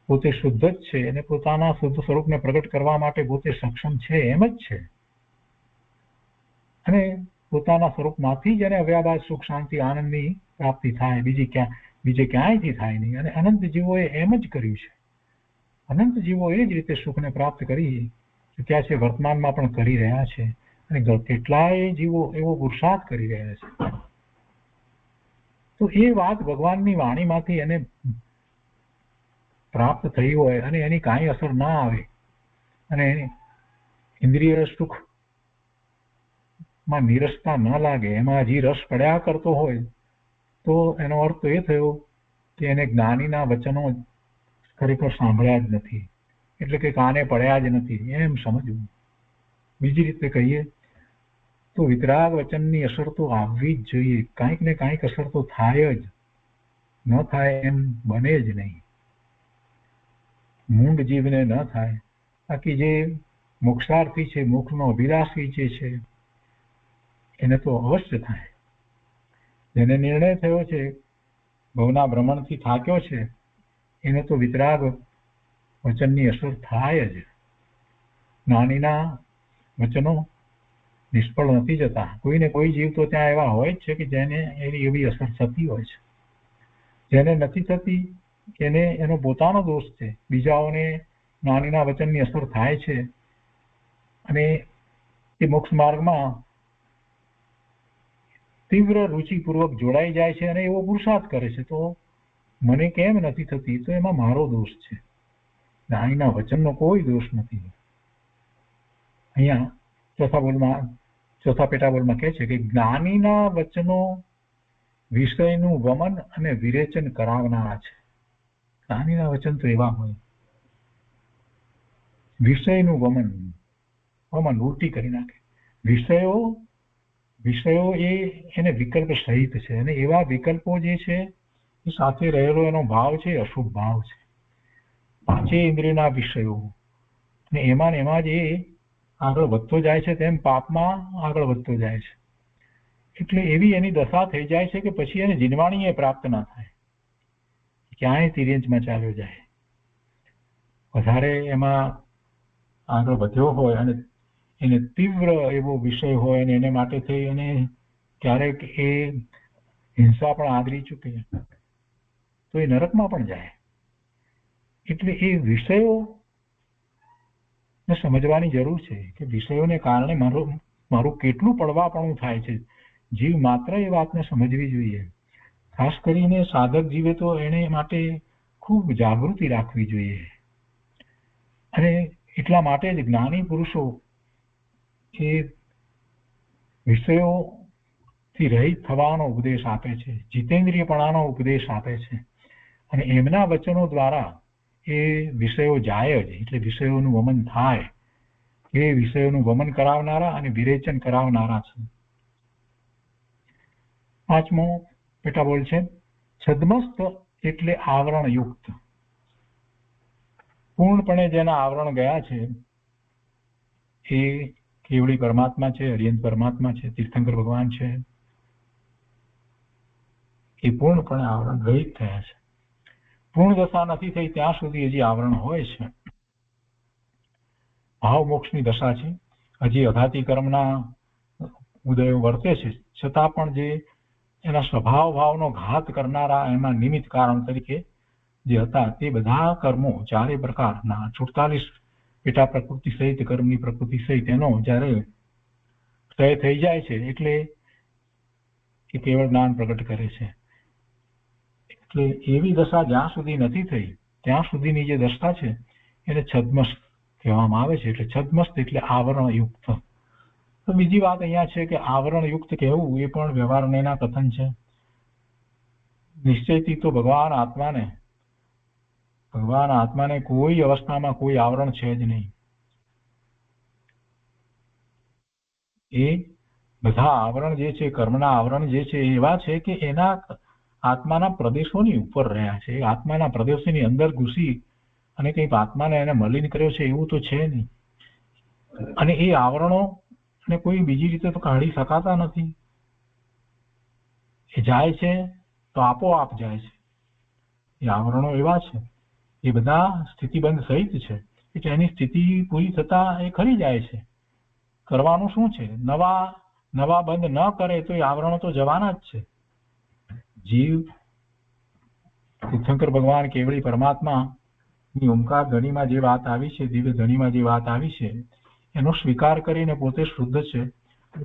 B: પોતે શુદ્ધ જ છે અને પોતાના શુદ્ધ સ્વરૂપને પ્રગટ કરવા માટે પોતે સક્ષમ છે, એમ જ છે. અને પોતાના સ્વરૂપમાંથી જ એને અવ્યાભાસ સુખ શાંતિ આનંદની પ્રાપ્તિ થાય, બીજે ક્યાંયથી થાય નહીં. અને અનંત જીવોએ એમ જ કર્યું છે. અનંત જીવો એ જ રીતે સુખને પ્રાપ્ત કરી ચૂક્યા છે, વર્તમાનમાં પણ કરી રહ્યા છે, અને કેટલાય જીવો એવો પુરુષાર્થ કરી રહ્યા છે. તો એ વાત ભગવાનની વાણીમાંથી એને પ્રાપ્ત થઈ હોય અને એની કાંઈ અસર ના આવે અને ઇન્દ્રિય સુખમાં નીરસતા ન લાગે, એમાં હજી રસ પડ્યા કરતો હોય, તો એનો અર્થ એ થયો કે એને જ્ઞાનીના વચનો ખરેખર સાંભળ્યા જ નથી, એટલે કે કાને પડ્યા જ નથી, એમ સમજવું. બીજી રીતે કહીએ તો વિતરાગ વચનની અસર તો આવવી જ જોઈએ. કાંઈક ને કાંઈક અસર તો થાય જ, ન થાય એમ બને જ નહીં. મૂંડ જીવને ન થાય, બાકી જે મોક્ષાર્થી છે, મોક્ષનો અભિલાષી જે છે, એને તો અવશ્ય થાય. જેને નિર્ણય થયો છે, ભવના ભ્રમણથી થાક્યો છે, એને તો વિતરાગ વચનની અસર થાય જ. જ્ઞાનીના વચનો નિષ્ફળ નથી જતા. કોઈને કોઈ જીવ તો ત્યાં એવા હોય જ છે કે જેને એની એવી અસર થતી હોય છે. જેને નથી થતી એને એનો પોતાનો દોષ છે. બીજાઓને જ્ઞાનીના વચનની અસર થાય છે અને એ મોક્ષ માર્ગમાં તીવ્ર રુચિપૂર્વક જોડાઈ જાય છે અને એવો પુરુષાર્થ કરે છે. તો મને કેમ નથી થતી? તો એમાં મારો દોષ છે. જ્ઞાનીના વચનનો કોઈ દોષ નથી. અહીંયા ચોથા પેટાબોલમાં કહે છે કે જ્ઞાનીના વચનો વિષયનું વમન અને વિરેચન કરાવનારા છે. જ્ઞાનીના વચન તો એવા હોય, વિષયનું વમન ઉલટી કરી નાખે. વિષયો એને વિકલ્પ સહિત છે અને એવા વિકલ્પો જે છે એ સાથે રહેલો એનો ભાવ છે અશુભ ભાવ છે. પાંચે ઇન્દ્રિયના વિષયો અને એમાં જ એ આગળ વધતો જાય છે તેમ પાપમાં આગળ વધતો જાય છે. એટલે એવી એની દશા થઈ જાય છે કે પછી એને જીનવાણી પ્રાપ્ત ના થાય, ક્યાંય તિર્યંચમાં ચાલ્યો જાય. વધારે એમાં આગળ વધ્યો હોય અને એને તીવ્ર એવો વિષય હોય અને એને માટે થઈ અને ક્યારેક એ હિંસા પણ આદરી ચૂકે તો એ નરકમાં પણ જાય. એટલે એ વિષયો સમજવાની જરૂર છે કે વિષયોને કારણે મારું કેટલું પડવાપણું થાય છે. જીવ માત્ર એ વાતને સમજવી જોઈએ. ખાસ કરીને સાધક જીવે તો એને માટે ખૂબ જાગૃતિ રાખવી જોઈએ. અને એટલા માટે જ જ્ઞાની પુરુષો એ વિષયોથી રહિત થવાનો ઉપદેશ આપે છે, જીતેન્દ્રિયપણાનો ઉપદેશ આપે છે અને એમના વચનો દ્વારા એ વિષયો જાય જ. એટલે વિષયોનું વમન થાય. એ વિષયોનું વમન કરાવનારા અને વિરેચન કરાવનારા છે. પાંચમો પેટાબોલ છે છદ્મસ્ત એટલે આવરણયુક્ત. પૂર્ણપણે જેના આવરણ ગયા છે એ કેવળી પરમાત્મા છે, અરિયંત પરમાત્મા છે, તીર્થંકર ભગવાન છે. એ પૂર્ણપણે આવરણ રહિત થયા છે. પૂર્ણ દશા નથી થઈ ત્યાં સુધી હજી આવરણ હોય છે. ભાવ મોક્ષની દશા છે. હજી અઘાતી કર્મના ઉદયો વર્તે છે, છતાં પણ જે એના સ્વભાવ ભાવનો ઘાત કરનારા એમાં નિમિત્ત કારણ તરીકે જે હતા તે બધા કર્મો ચારે પ્રકારના 48 પેટા પ્રકૃતિ સહિત કર્મની પ્રકૃતિ સહિત એનો જ્યારે ક્ષય થઈ જાય છે એટલે એ કેવળ જ્ઞાન પ્રગટ કરે છે. એટલે એવી દશા જ્યાં સુધી નથી થઈ ત્યાં સુધીની જે દશા છે એને છદ્મસ્ત કહેવામાં આવે છે. એટલે છદ્મસ્ત એટલે આવરણયુક્ત. તો બીજી વાત અહીંયા છે કે આવરણયુક્ત કહેવું એ પણ વ્યવહારના કથન છે. નિશ્ચયથી તો ભગવાન આત્માને કોઈ અવસ્થામાં કોઈ આવરણ છે જ નહીં. એ બધા આવરણ જે છે, કર્મના આવરણ જે છે એવા છે કે એના આત્માના પ્રદેશોની ઉપર રહ્યા છે. આત્માના પ્રદેશોની અંદર ઘૂસી અને કંઈક આત્માને એને મલિન કર્યો છે એવું તો છે નહીં. અને એ આવરણો ને કોઈ બીજી રીતે તો કાઢી શકાતા નથી. એ જાય છે તો આપોઆપ જાય છે. એ આવરણો એવા છે, એ બધા સ્થિતિબંધ સહિત છે. એટલે એની સ્થિતિ પૂરી થતા એ ખરી જાય છે. કરવાનું શું છે? નવા બંધ ન કરે તો એ આવરણો તો જવાના જ છે. જીવ તીર્થંકર ભગવાન કેવળી પરમાત્મા ની ઓમકાર ધણીમાં જે વાત આવી છે, દિવ્ય ધણીમાં જે વાત આવી છે એનો સ્વીકાર કરીને પોતે શુદ્ધ છે,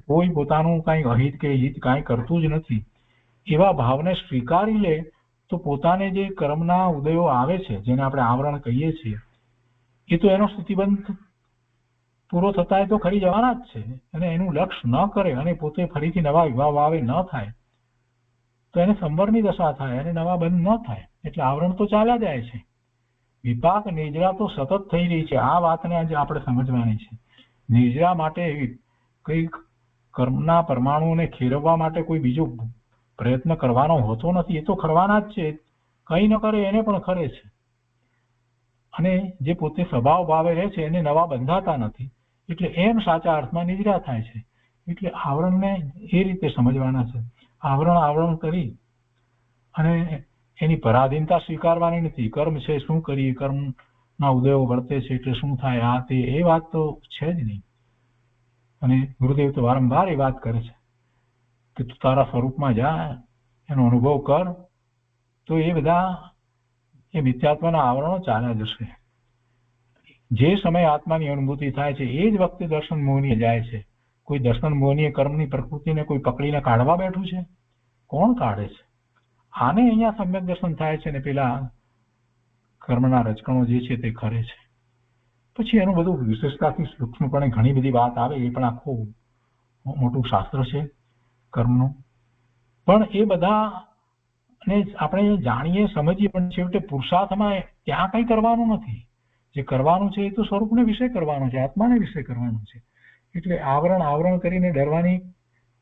B: કોઈ પોતાનું કાંઈ અહિત કે હિત કાંઈ કરતું જ નથી, એવા ભાવને સ્વીકારી લે તો પોતાને જે કર્મના ઉદયો આવે છે જેને આપણે આવરણ કહીએ છીએ એ તો એનો સ્થિતિબંધ પૂરો થતા એ તો ખરી જવાના જ છે. અને એનું લક્ષ્ય ન કરે અને પોતે ફરીથી નવા વિભાવ આવે ન થાય તો એને સંવરની દશા થાય અને નવા બંધ ન થાય. એટલે આવરણ તો ચાલ્યા જાય છે. વિપાક નિજરા તો સતત થઈ રહી છે. આ વાતને આજે આપણે સમજવાની છે. નિજરા માટે કઈ કર્મના પરમાણુઓને ખેરવવા માટે કોઈ બીજો પ્રયત્ન કરવાનો હોતો નથી. એ તો કરવાના જ છે. કંઈ ન કરે એને પણ ખરે છે. અને જે પોતે સ્વભાવ ભાવે રહે છે એને નવા બંધાતા નથી. એટલે એમ સાચા અર્થમાં નિજરા થાય છે. એટલે આવરણને એ રીતે સમજવાના છે. આવરણ કરી અને એની પરાધીનતા સ્વીકારવાની નથી. કર્મ છે, શું કરીએ, કર્મના ઉદયો વર્તે છે એટલે શું થાય, આ તે એ વાત તો છે જ નહીં. અને ગુરુદેવ તો વારંવાર એ વાત કરે છે કે તું તારા સ્વરૂપમાં જા, એનો અનુભવ કર, તો એ બધા એ મિથ્યાત્વના આવરણો ચાલ્યા જશે. જે સમયે આત્માની અનુભૂતિ થાય છે એ જ વખતે દર્શન મોહનીય જાય છે. કોઈ દર્શન મોહનીય કર્મની પ્રકૃતિને કોઈ પકડીને કાઢવા બેઠું છે? કોણ કાઢે છે? આને અહીંયા સમ્યક દર્શન થાય છે ને પેલા કર્મના રજકણો જે છે તે ખરે છે. પછી એનું બધું વિશેષતાથી સૂક્ષ્મપણે ઘણી બધી વાત આવે, એ પણ આખું મોટું શાસ્ત્ર છે કર્મનું. પણ એ બધા ને આપણે જાણીએ સમજીએ, પણ છેવટે પુરુષાર્થમાં ત્યાં કંઈ કરવાનું નથી. જે કરવાનું છે એ તો સ્વરૂપને વિશે કરવાનું છે, આત્માને વિશે કરવાનું છે. એટલે આવરણ કરીને ડરવાની,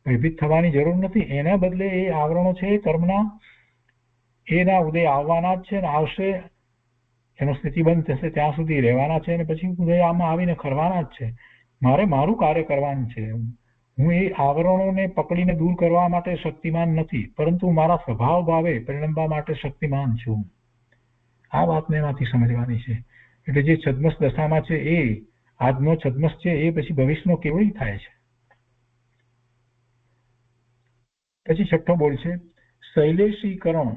B: ભયભીત થવાની જરૂર નથી. એના બદલે એ આવરણો છે કર્મના, એના ઉદય આવવાના જ છે ને આવશે, એનો સ્થિતિબંધ થશે ત્યાં સુધી રહેવાના છે, અને પછી ઉદય આમાં આવીને ખરવાના જ છે. મારે મારું કાર્ય કરવાનું છે. હું એ આવરણોને પકડીને દૂર કરવા માટે શક્તિમાન નથી, પરંતુ મારા સ્વભાવ ભાવે પરિણમવા માટે શક્તિમાન છું. આ વાતને એમાંથી સમજવાની છે. એટલે જે છદ્મસ દશામાં છે એ આજનો છદ્મસ છે, એ પછી ભવિષ્યનો કેવડી થાય છે. પછી છઠ્ઠો બોલ છે શૈલેષીકરણ.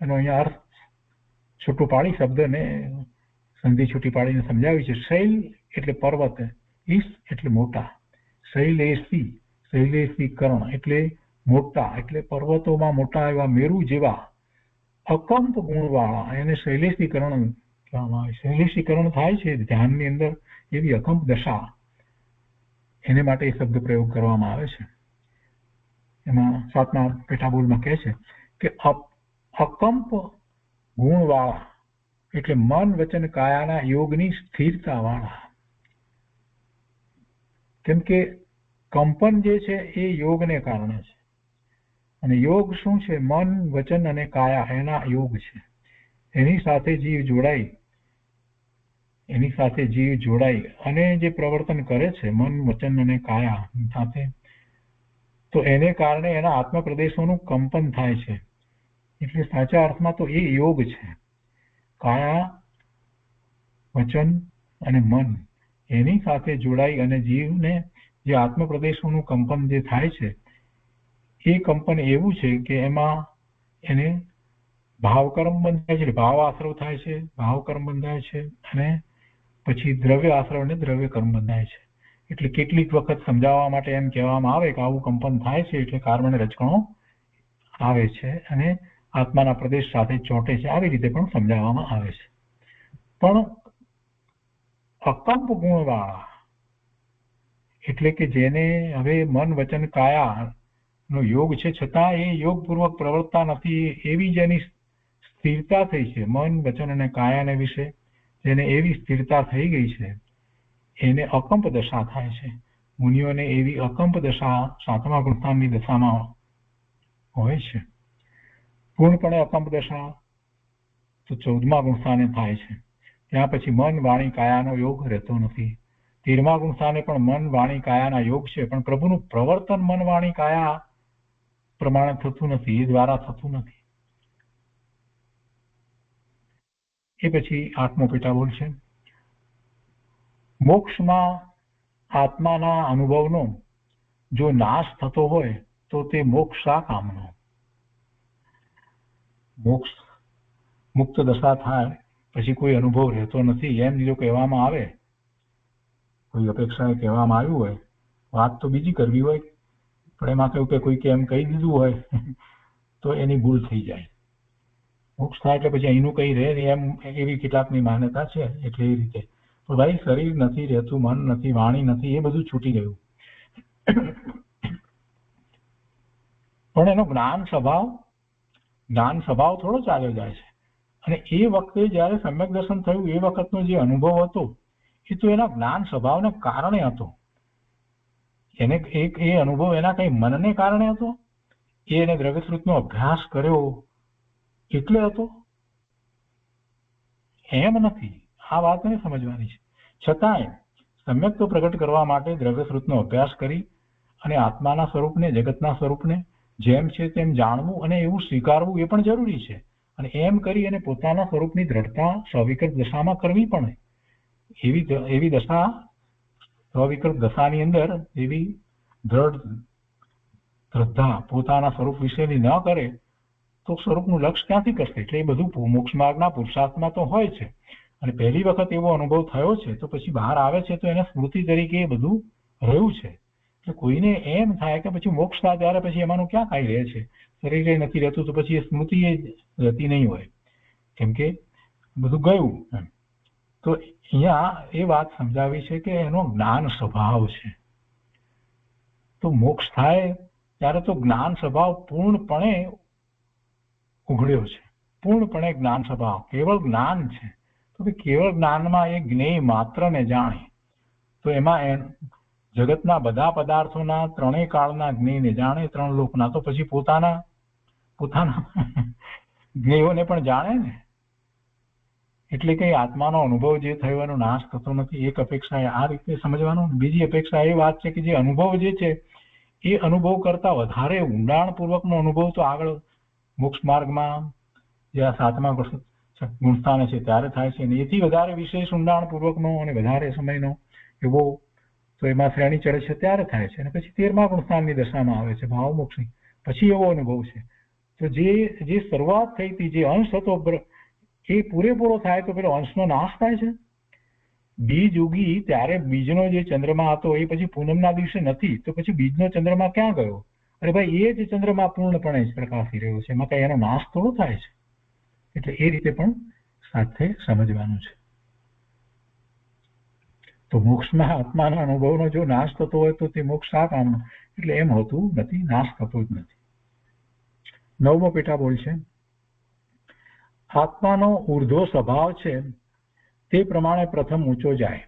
B: એનો અહીંયા અર્થ છૂટું પાડી, શબ્દને સંધિ છૂટી પાડીને સમજાવી છે. શૈલ એટલે પર્વત, ઈશ એટલે મોટા, શૈલેષીકરણ એટલે મોટા, એટલે પર્વતોમાં મોટા એવા મેરુ જેવા અકંપ ગુણવાળા, એને શૈલેષીકરણ કહેવામાં આવે. શૈલેષીકરણ થાય છે ધ્યાનની અંદર એવી અકંપ દશા, એને માટે એ શબ્દ પ્રયોગ કરવામાં આવે છે. એમાં 7મા પેટાબોલમાં કહે છે કે અકંપ ગુણવાળા એટલે મન વચન કાયાના યોગની સ્થિરતા વાળા. કેમ કે કંપન જે છે એ યોગને કારણે છે, અને યોગ શું છે? મન વચન અને કાયા એના યોગ છે. એની સાથે જીવ જોડાઈ અને જે પ્રવર્તન કરે છે મન વચન અને કાયા સાથે, તો એને કારણે એના આત્મ પ્રદેશોનું કંપન થાય છે. એટલે સાચા અર્થમાં તો એ યોગ છે. કાયા, વચન અને મન એની સાથે જોડાઈ અને જીવને જે આત્મ પ્રદેશોનું કંપન જે થાય છે, એ કંપન એવું છે કે એમાં એને ભાવકર્મ બંધાય છે, ભાવ આશ્રવ થાય છે, ભાવકર્મ બંધાય છે, અને પછી દ્રવ્ય આશ્રવ અને દ્રવ્ય કર્મ બંધાય છે. એટલે કેટલીક વખત સમજાવવા માટે એમ કહેવામાં આવે કે આવું કંપન થાય છે એટલે કાર્બન રજકણો આવે છે અને આત્માના પ્રદેશ સાથે ચોંટે છે, આવી રીતે પણ સમજાવવામાં આવે છે. પણ અકંપ ગુણવાળા એટલે કે જેને હવે મન વચન કાયા નો યોગ છે, છતાં એ યોગપૂર્વક પ્રવર્તતા નથી, એવી જેની સ્થિરતા થઈ છે મન વચન અને કાયાને વિશે, જેને એવી સ્થિરતા થઈ ગઈ છે, એને અકંપ દશા થાય છે. મુનિઓને એવી અકંપ દશા 7મા ગુણસ્થાનની દશામાં હોય છે. પૂર્ણપણે અકંપ દશા તો 14મા ગુણસ્થાને થાય છે. ત્યાં પછી મન વાણી કાયાનો યોગ રહેતો નથી. 13મા ગુણસ્થાને પણ મન વાણી કાયાના યોગ છે, પણ પ્રભુનું પ્રવર્તન મન વાણી કાયા પ્રમાણે થતું નથી, એ દ્વારા થતું નથી. એ પછી 8મો પેટાબોલ છે મોક્ષમાં આત્માના અનુભવનો જો નાશ થતો હોય તો તે મોક્ષ શા કામનો? મોક્ષ મુક્ત દશા થાય પછી કોઈ અનુભવ રહેતો નથી એમ જો કહેવામાં આવે, કોઈ અપેક્ષાએ કહેવામાં આવ્યું હોય, વાત તો બીજી કરવી હોય, પણ એમાં કહ્યું કે કોઈકે એમ કહી દીધું હોય તો એની ભૂલ થઈ જાય. મોક્ષ થાય એટલે પછી અહીંનું કંઈ રહે નહીં એમ એવી કેટલાકની માન્યતા છે. એટલે એ રીતે તો ભાઈ શરીર નથી રહેતું, મન નથી, વાણી નથી, એ બધું છૂટી ગયું, પણ એનો જ્ઞાન સ્વભાવ થોડો ચાલ્યો જાય છે. અને એ વખતે જયારે સમ્યક દર્શન થયું એ વખતનો જે અનુભવ હતો એ તો એના જ્ઞાન સ્વભાવને કારણે હતો. એને એ અનુભવ એના કઈ મનને કારણે હતો, એને દ્રવ્યશ્રુતનો અભ્યાસ કર્યો એટલે હતો એમ નથી. આ વાતને સમજવાની છે. છતાંય સમ્યક તો પ્રગટ કરવા માટે દ્રવ્યશ્રુતનો અભ્યાસ કરી અને આત્માના સ્વરૂપને, જગતના સ્વરૂપને જેમ છે તેમ જાણવું અને એવું સ્વીકારવું એ પણ જરૂરી છે. અને એમ કરી અને પોતાના સ્વરૂપની દ્રઢતા સવિકલ્પ દશામાં કરવી પણ એવી દશા સવિકલ્પ દશાની અંદર એવી દ્રઢ શ્રદ્ધા પોતાના સ્વરૂપ વિશેની ન કરે તો સ્વરૂપનું લક્ષ્ય ક્યાંથી કરશે? એટલે એ બધું મોક્ષ માર્ગના પુરુષાર્થમાં તો હોય છે. અને પહેલી વખત એવો અનુભવ થયો છે તો પછી બહાર આવે છે તો એને સ્મૃતિ તરીકે એ બધું રહ્યું છે. એટલે કોઈને એમ થાય કે પછી મોક્ષ થાય ત્યારે પછી એમાંનું ક્યાં કાંઈ રહે છે, શરીરે નથી રહેતું તો પછી એ સ્મૃતિ એ રહેતી નહીં હોય, કેમ કે બધું ગયું. તો અહીંયા એ વાત સમજાવી છે કે એનો જ્ઞાન સ્વભાવ છે. તો મોક્ષ થાય ત્યારે તો જ્ઞાન સ્વભાવ પૂર્ણપણે ઉઘડ્યો છે, પૂર્ણપણે જ્ઞાન સ્વભાવ કેવળ જ્ઞાન છે. તો કેવળ જ્ઞાનમાં એ જ્ઞેય માત્રને જાણે તો એમાં જગતના બધા પદાર્થોના ત્રણેય કાળના જ્ઞેયને જાણે, ત્રણ લોકના, તો પછી પોતાના જ્ઞેયોને પણ જાણે ને. એટલે કે આત્માનો અનુભવ જે થયો એનો નાશ થતો નથી. એક અપેક્ષા આ રીતે સમજવાનું. બીજી અપેક્ષા એ વાત છે કે જે અનુભવ જે છે એ અનુભવ કરતા વધારે ઊંડાણપૂર્વકનો અનુભવ તો આગળ મોક્ષ માર્ગમાં જે આ 7મા ગુણસ્થાને છે ત્યારે થાય છે, અને એથી વધારે વિશેષ ઊંડાણપૂર્વકનો અને વધારે સમયનો એવો તો એમાં શ્રેણી ચડે છે ત્યારે થાય છે. અને પછી 13મા ગુણસ્થાનની દશામાં આવે છે ભાવ મોક્ષની, પછી એવો અનુભવ છે. તો જે શરૂઆત થઈ હતી, જે અંશ હતો એ પૂરેપૂરો થાય તો પેલો અંશનો નાશ થાય છે. બીજ ઉગી ત્યારે બીજનો જે ચંદ્રમા હતો એ પછી પૂનમના દિવસે નથી, તો પછી બીજનો ચંદ્રમા ક્યાં ગયો? અરે ભાઈ, એ જ ચંદ્રમા પૂર્ણપણે જ પ્રકાશી રહ્યો છે, એમાં કઈ એનો નાશ થોડો થાય છે. એટલે એ રીતે પણ સાથે સમજવાનું છે. તો મોક્ષમાં આત્માના અનુભવનો જો નાશ થતો હોય તો તે મોક્ષ શા કામનો? એટલે એમ હોતું નથી, નાશ થતો જ નથી. 9મો પેટા બોલ છે, આત્માનો ઉર્ધ્વ સ્વભાવ છે તે પ્રમાણે પ્રથમ ઊંચો જાય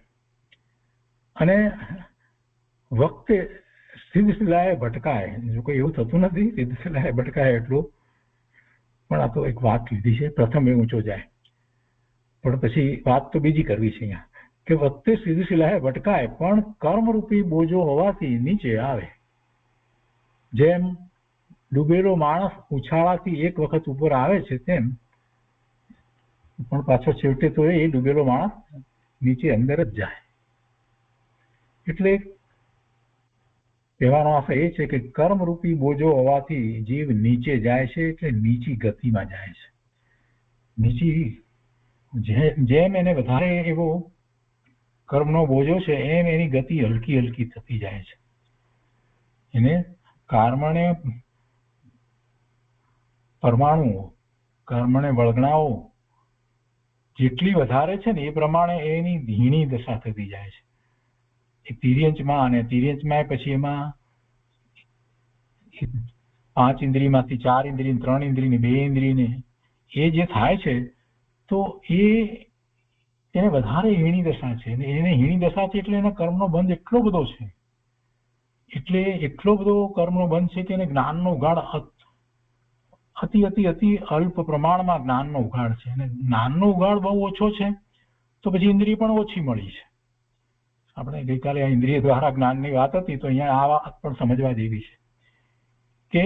B: અને વખતે સિદ્ધશિલાએ ભટકાય. જો કોઈ એવું થતું નથી સિદ્ધશિલાએ ભટકાય એટલું, પણ આ તો એક વાત લીધી છે, પ્રથમ એ ઊંચો જાય. પણ પછી વાત તો બીજી કરવી છે અહીંયા કે વખતે સિદ્ધશિલાએ ભટકાય પણ કર્મરૂપી બોજો હોવાથી નીચે આવે. જેમ ડૂબેલો માણસ ઉછાળાથી એક વખત ઉપર આવે છે તેમ, પણ પાછો છેવટે તો એ ડૂબેલો માણસ નીચે અંદર જ જાય. એટલે કહેવાનો આશય એ છે કે કર્મરૂપી બોજો હોવાથી જીવ નીચે જાય છે, એટલે નીચી ગતિમાં જાય છે. નીચી જેમ એને વધારે એવો કર્મનો બોજો છે એમ એની ગતિ હલકી હલકી થતી જાય છે. એને કર્મણે પરમાણુઓ, કર્મણે વળગણાઓ જેટલી વધારે છે ને એ પ્રમાણે એની ધીણી દશા થતી જાય છે. એક તિર્યંચમાં, અને તિર્યંચમાં પછી એમાં 5 ઇન્દ્રિયમાંથી 4 ઇન્દ્રિય, 3 ઇન્દ્રિય, 2 ઇન્દ્રિયને એ જે થાય છે તો એને વધારે હીણી દશા છે. એને હીણી દશા છે એટલે એના કર્મનો બંધ એટલો બધો છે, એટલે એટલો બધો કર્મનો બંધ છે કે એને જ્ઞાનનો ઉઘાડ અતિ અતિ અતિ અલ્પ પ્રમાણમાં જ્ઞાનનો ઉઘાડ છે. અને જ્ઞાનનો ઉઘાડ બહુ ઓછો છે તો પછી ઇન્દ્રિય પણ ઓછી મળી છે. આપણે ગઈકાલે આ ઇન્દ્રિય દ્વારા જ્ઞાનની વાત હતી, તો અહીંયા આ વાત પણ સમજવા જેવી છે કે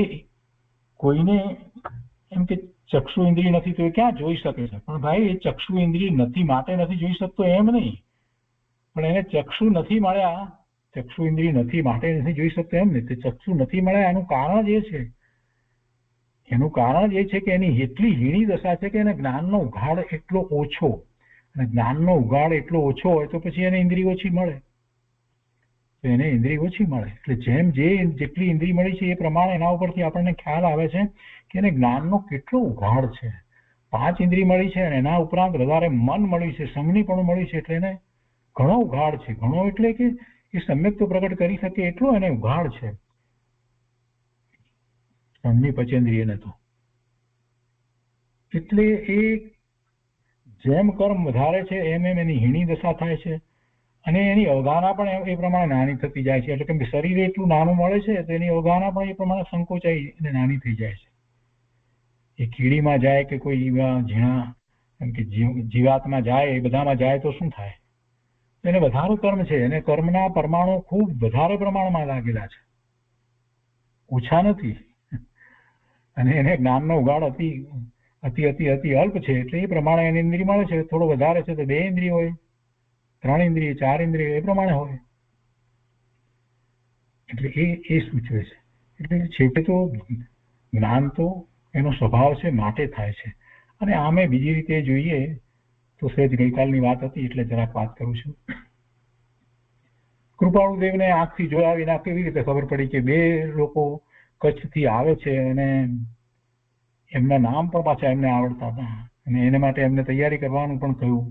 B: કોઈને એમ કે ચક્ષુ ઇન્દ્રિય નથી તો એ ક્યાં જોઈ શકે છે? પણ ભાઈ, એ ચક્ષુ ઇન્દ્રિય નથી માટે નથી જોઈ શકતો એમ નહીં, પણ એને ચક્ષુ નથી મળ્યા, ચક્ષુ ઇન્દ્રિય નથી માટે નથી જોઈ શકતો એમ નહીં. તે ચક્ષુ નથી મળ્યા એનું કારણ જ એ છે, એનું કારણ એ છે કે એની એટલી હીણી દશા છે કે એને જ્ઞાનનો ઉઘાડ એટલો ઓછો, અને જ્ઞાનનો ઉઘાડ એટલો ઓછો હોય તો પછી એને ઇન્દ્રિય ઓછી મળે, તો એને ઇન્દ્રિય ઓછી મળે. એટલે જેમ જેટલી ઇન્દ્રિય મળી છે એ પ્રમાણે એના ઉપરથી આપણને ખ્યાલ આવે છે કે એને જ્ઞાનનો કેટલો ઉઘાડ છે. 5 ઇન્દ્રિય મળી છે અને એના ઉપરાંત વધારે મન મળ્યું છે, સંજ્ઞી પણ મળી છે, એટલે એને ઘણો ઉઘાડ છે. ઘણો એટલે કે એ સમ્યક તો પ્રગટ કરી શકે એટલો એને ઉઘાડ છે સંજ્ઞી પંચેન્દ્રિયને તો. એટલે એ જેમ કર્મ વધારે છે એમ એમ એની હીણી દશા થાય છે, અને એની અવગાહના પણ એ પ્રમાણે નાની થતી જાય છે. એટલે કે શરીર એટલું નાનું મળે છે તો એની અવગાહના પણ એ પ્રમાણે સંકોચાઈ અને નાની થઈ જાય છે. એ કીડીમાં જાય કે કોઈ ઝીણા એમ કે જીવાતમાં જાય, એ બધામાં જાય તો શું થાય? એને વધારે કર્મ છે, એને કર્મના પરમાણુ ખૂબ વધારે પ્રમાણમાં લાગેલા છે, ઓછા નથી. અને એને જ્ઞાનનો ઉઘાડ અતિ અતિ અતિ અલ્પ છે એટલે એ પ્રમાણે એને ઇન્દ્રિય મળે છે. થોડો વધારે છે તો 2 ઇન્દ્રિય હોય, 3 ઇન્દ્રિય, 4 ઇન્દ્રિય, એ પ્રમાણે હોય. એટલે એ સૂચવે છે. એટલે છેવટે તો જ્ઞાન તો એનો સ્વભાવ છે માટે થાય છે. અને આમે બીજી રીતે જોઈએ તો સહેજ ગઈકાલની વાત હતી એટલે જરાક વાત કરું છું. કૃપાળુદેવને આંખથી જોયા વિના કેવી રીતે ખબર પડી કે 2 લોકો કચ્છથી આવે છે અને એમના નામ પણ પાછા એમને આવડતા હતા અને એને માટે એમને તૈયારી કરવાનું પણ કહ્યું.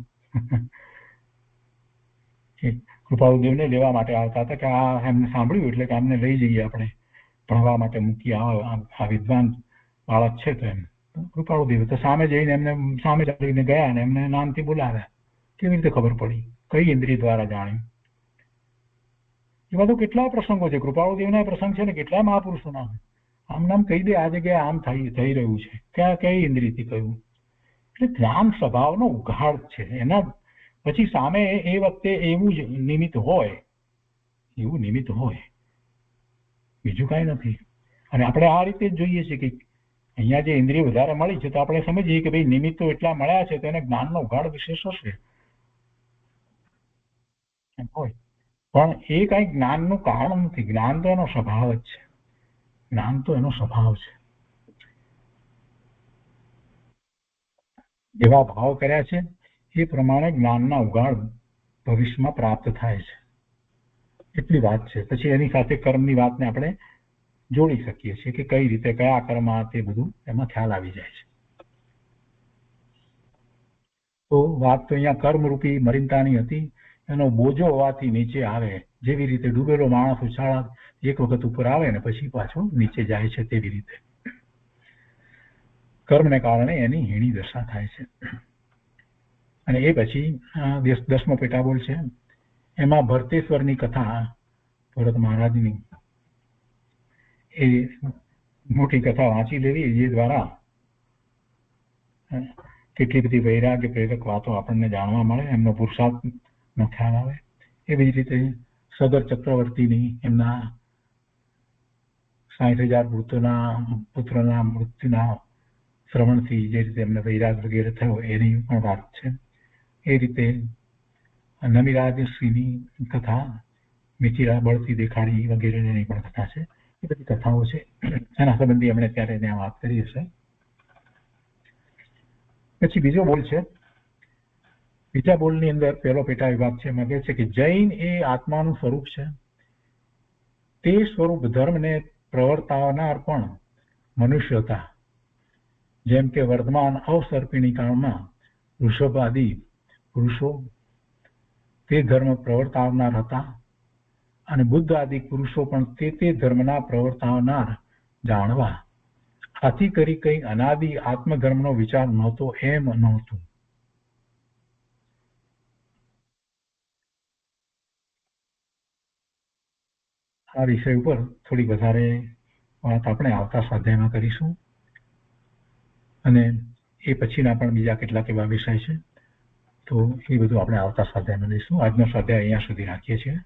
B: કૃપાળુદેવને લેવા માટે આવતા હતા કે આ એમને સાંભળ્યું એટલે કે આમને લઈ જઈએ આપણે ભણવા માટે મૂકી આ વિદ્વાન બાળક છે. તો એમ કૃપાળુદેવ તો સામે જઈને એમને સામે ચાલીને ગયા અને એમને નામથી બોલાવ્યા. કેવી રીતે ખબર પડી? કઈ ઇન્દ્રિય દ્વારા જાણ્યું? એવા તો કેટલાય પ્રસંગો છે. કૃપાળુદેવના પ્રસંગ છે ને કેટલાય મહાપુરુષોના. આમ નામ કહી દે આ જગ્યાએ આમ થઈ રહ્યું છે, ક્યાં કઈ ઇન્દ્રિયથી કહ્યું. એટલે જ્ઞાન સ્વભાવનો ઉઘાડ છે. એના પછી સામે એ વખતે એવું જ નિમિત્ત હોય, એવું નિમિત્ત હોય, બીજું કાંઈ નથી. અને આપણે આ રીતે જ જોઈએ છીએ કે અહીંયા જે ઇન્દ્રિય વધારે મળી છે તો આપણે સમજીએ કે ભાઈ નિમિત્તો એટલા મળ્યા છે તો એને જ્ઞાનનો ઉઘાડ વિશેષ હશે હોય. પણ એ કાંઈ જ્ઞાનનું કારણ નથી. જ્ઞાન તો એનો સ્વભાવ જ છે. જ્ઞાન તો એનો સ્વભાવ છે. જેવા ભાવ કર્યા છે એ પ્રમાણે જ્ઞાનના ઉઘાડ ભવિષ્યમાં પ્રાપ્ત થાય છે. એટલી વાત છે. પછી એની સાથે કર્મની વાતને આપણે જોડી શકીએ છીએ કે કઈ રીતે કયા કર્મ તે બધું એમાં ખ્યાલ આવી જાય છે. તો વાત તો અહીંયા કર્મરૂપી મરિનતાની હતી. એનો બોજો હોવાથી નીચે આવે. જેવી રીતે ડૂબેલો માણસ ઉછાળા એક વખત ઉપર આવે ને પછી પાછો નીચે જાય છે તેવી રીતે કર્મને કારણે એની હીણી દશા થાય છે. અને એ પછી 10મો પેટાબોલ છે. એમાં ભરતેશ્વરની કથા, ભરત મહારાજની એ મોટી કથા વાંચી લેવી, જે દ્વારા કેટલી બધી વૈરાગ્ય પ્રેરક વાતો આપણને જાણવા મળે, એમનો પુરુષાર્થનો ખ્યાલ આવે. એવી જ રીતે સદર ચક્રવર્તીની એમના 60,000 પુત્રના મૃત્યુના શ્રવણથી જે રીતે એમને વૈરાગ વગેરે થયો એની પણ વાત છે. એ રીતે નમિરાજશ્રીની કથા, મિથિલા બળતી દેખાડી વગેરેની પણ કથા છે. એ બધી કથાઓ છે. એના સંબંધી એમણે ત્યારે ત્યાં વાત કરી હશે. પછી બીજો બોલ છે. બીજા બોલની અંદર પહેલો પેટા વિભાગ છે. એમાં કહે છે કે જૈન એ આત્માનું સ્વરૂપ છે. તે સ્વરૂપ ધર્મને પ્રવર્તાવનાર પણ મનુષ્ય હતા. જેમ કે વર્તમાન અવસર્પિણી કાળમાં ઋષભ આદિ પુરુષો તે ધર્મ પ્રવર્તાવનાર હતા અને બુદ્ધ આદિ પુરુષો પણ તે ધર્મના પ્રવર્તાવનાર જાણવા. આથી કરી કઈ અનાદિ આત્મધર્મનો વિચાર નહોતો એમ નહોતું. આ વિષય ઉપર થોડી વધારે વાત આપણે આવતા સ્વાધ્યાયમાં કરીશું. અને એ પછીના પણ બીજા કેટલાક એવા વિષય છે તો એ બધું આપણે આવતા સ્વાધ્યાયમાં લઈશું. આજનો સ્વાધ્યાય અહીંયા સુધી રાખીએ છીએ.